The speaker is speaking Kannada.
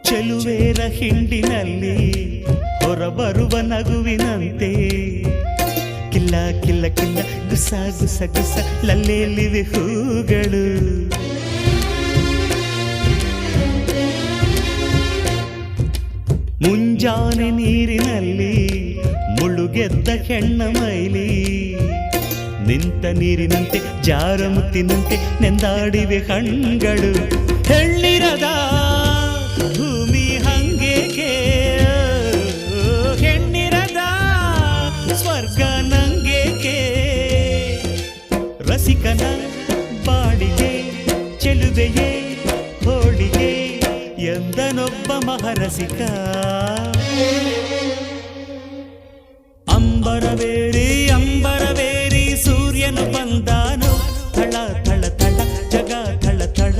ಚೆಲುವೇರ ಹಿಂಡಿನಲ್ಲಿ ಹೊರಬರುವ ನಗುವಿನಂತೆ ಕಿಲ್ಲ ಕಿಲ್ಲ ಕಿಲ್ಲ ಗುಸ ಗುಸ ಗುಸ ಲಲ್ಲೆಯಲ್ಲಿವೆ ಹೂಗಳು. ಮುಂಜಾನೆ ನೀರಿನಲ್ಲಿ ಮುಳುಗೆದ್ದ ಹೆಣ್ಣ ಮೈಲಿ ನಿಂತ ನೀರಿನಂತೆ ಜಾರ ಮುತ್ತಿನಂತೆ ನೆಂದಾಡಿವೆ ಕಣ್ಗಳು. ಹೆಣ್ಣಿರದ ಭೂಮಿ ಹಂಗೇಕೆ, ಹೆಣ್ಣಿರದ ಸ್ವರ್ಗ ನಂಗೇಕೆ, ರಸಿಕನ ಬಾಡಿಗೆ ಚೆಲುವೆಯೇ ಹೋಳಿಗೆ ಎಂದನೊಬ್ಬ ಮಹರಸಿಕ. ಅಂಬರವೇರಿ ಅಂಬರವೇರಿ ಸೂರ್ಯನು ಬಂದಾನು, ಥಳ ಥಳ ಥಳ ಜಗ ಥಳ ಥಳ.